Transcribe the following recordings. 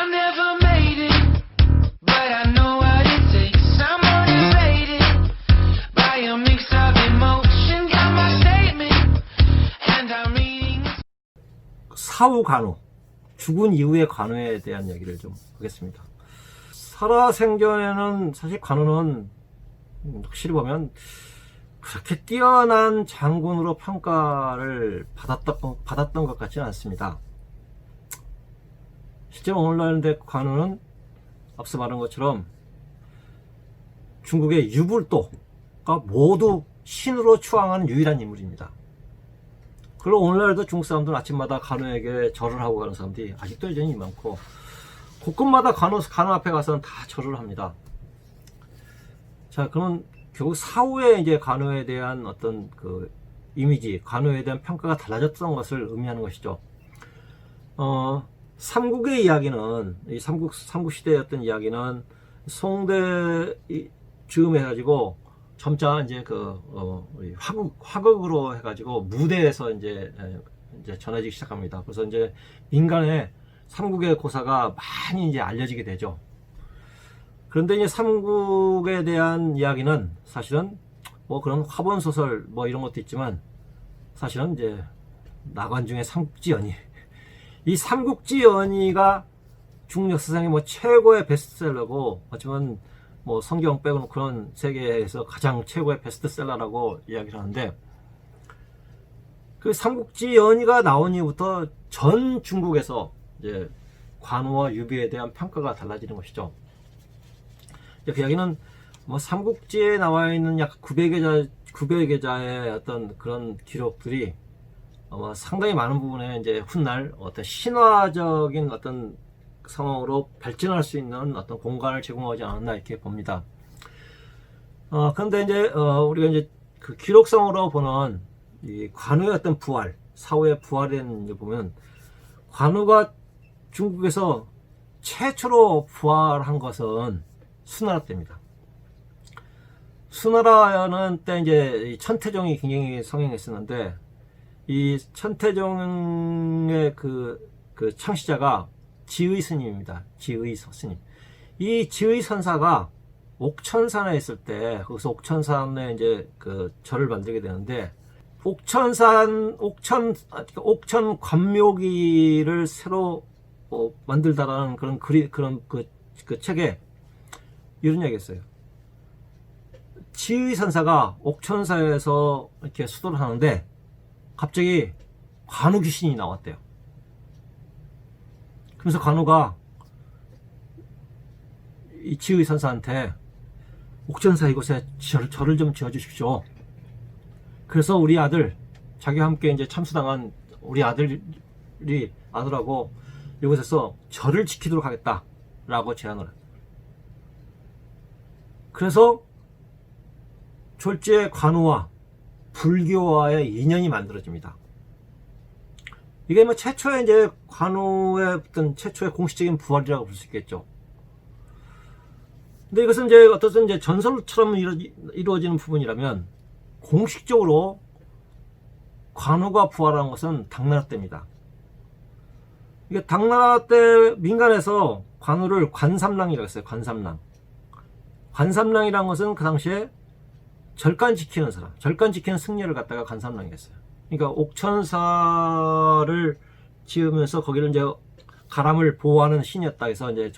never made it, but I know what it takes. I'm motivated by a mix of emotion. Got my statement, and I'm reading. 사후 간호, 죽은 이후의 간호에 대한 얘기를 좀 하겠습니다. 살아생전에는 사실 간호는 확실히 보면 그렇게 뛰어난 장군으로 평가를 받았던 것 같지는 않습니다. 실제로 오늘날의 간호는 앞서 말한 것처럼 중국의 유불도가 모두 신으로 추앙하는 유일한 인물입니다. 그리고 오늘날도 중국 사람들은 아침마다 간호에게 절을 하고 가는 사람들이 아직도 여전히 많고, 곳곳마다 간호 앞에 가서는 다 절을 합니다. 자, 그럼 결국 사후에 이제 간호에 대한 어떤 그 이미지, 간호에 대한 평가가 달라졌던 것을 의미하는 것이죠. 삼국의 이야기는, 이 삼국 시대의 어떤 이야기는 송대 즈음 해가지고 점차 이제 화극으로 해가지고 무대에서 이제 전해지기 시작합니다. 그래서 이제 민간에 삼국의 고사가 많이 이제 알려지게 되죠. 그런데 이제 삼국에 대한 이야기는 사실은 뭐 그런 화본 소설 뭐 이런 것도 있지만, 사실은 이제 나관중의 삼국지연의, 이 삼국지연의가 중국 역사상의 뭐 최고의 베스트셀러고, 어쩌면 뭐 성경 빼고는 그런 세계에서 가장 최고의 베스트셀러라고 이야기를 하는데, 그 삼국지연의가 나온 이후부터 전 중국에서 이제 관우와 유비에 대한 평가가 달라지는 것이죠. 그 이야기는 뭐 삼국지에 나와 있는 약 900여 계좌의 어떤 그런 기록들이 아마 상당히 많은 부분에 이제 훗날 어떤 신화적인 어떤 상황으로 발전할 수 있는 어떤 공간을 제공하지 않았나 이렇게 봅니다. 그런데 이제 우리가 이제 그 기록상으로 보는 이 관우의 어떤 부활, 사후의 부활에 대한 보면, 관우가 중국에서 최초로 부활한 것은 수나라 때입니다. 수나라는 때 이제 천태종이 굉장히 성행했었는데, 이 천태종의 그 창시자가 지의 스님입니다. 지의서 스님. 이 지의 선사가 옥천산에 있을 때, 거기서 옥천산에 이제 그 절을 만들게 되는데, 옥천 관묘기를 새로 만들다라는 그런 그 책에 이런 얘기가 있어요. 지의 선사가 옥천사에서 이렇게 수도를 하는데 갑자기 관우 귀신이 나왔대요. 그래서 관우가 이 지의 선사한테 옥천사 이곳에 절을 좀 지어 주십시오. 그래서 우리 아들, 자기와 함께 이제 참수당한 우리 아들하고 이곳에서 절을 지키도록 하겠다라고 제안을 해요. 그래서 졸지에 관우와 불교와의 인연이 만들어집니다. 이게 뭐 최초의 이제 관우의 어떤 최초의 공식적인 부활이라고 볼 수 있겠죠. 근데 이것은 이제 어떤 이제 전설처럼 이루어지는 부분이라면, 공식적으로 관우가 부활한 것은 당나라 때입니다. 이게 당나라 때 민간에서 관우를 관삼랑이라고 했어요. 관삼랑. 관삼랑이라는 것은 그 당시에 절간 지키는 사람, 절간 지키는 승려를 갖다가 관삼랑이 했어요. 그러니까 옥천사를 지으면서 거기를 이제 가람을 보호하는 신이었다 해서 이제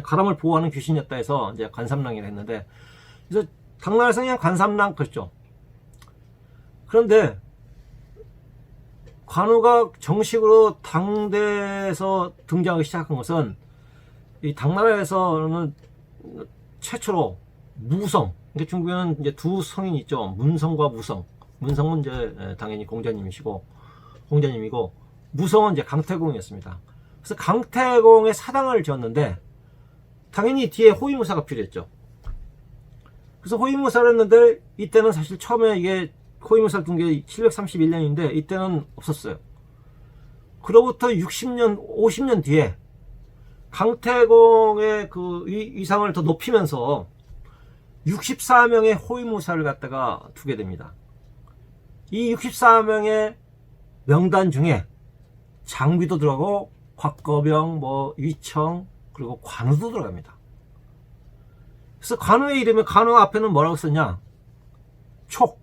가람을 보호하는 귀신이었다 해서 이제 관삼랑이라 했는데, 그래서 당나라에서 그냥 관삼랑 그랬죠. 그런데 관우가 정식으로 당대에서 등장하기 시작한 것은, 이 당나라에서는 최초로 무성, 그러니까 중국에는 이제 두 성인이 있죠. 문성과 무성. 문성은 이제 당연히 공자님이고, 무성은 이제 강태공이었습니다. 그래서 강태공의 사당을 지었는데, 당연히 뒤에 호위무사가 필요했죠. 그래서 호위무사를 했는데, 이때는 사실 처음에 이게 호위무사를 둔 게 731년인데 이때는 없었어요. 그로부터 50년 뒤에 강태공의 그 위상을 더 높이면서 64명의 호위무사를 갖다가 두게 됩니다. 이 64명의 명단 중에 장비도 들어가고 곽거병, 뭐 위청, 그리고 관우도 들어갑니다. 그래서 관우의 이름에 관우 앞에는 뭐라고 썼냐? 촉,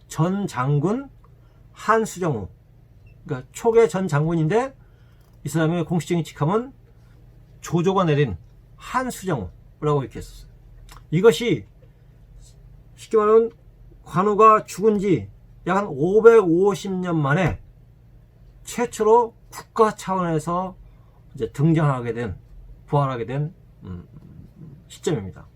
전 장군 한수정우. 그러니까 촉의 전 장군인데 이 사람의 공식적인 직함은 조조가 내린 한수정우라고 이렇게 했었어요. 이것이 쉽게 말하면 관우가 죽은 지 약 한 550년 만에 최초로 국가 차원에서 이제 등장하게 된, 부활하게 된 시점입니다.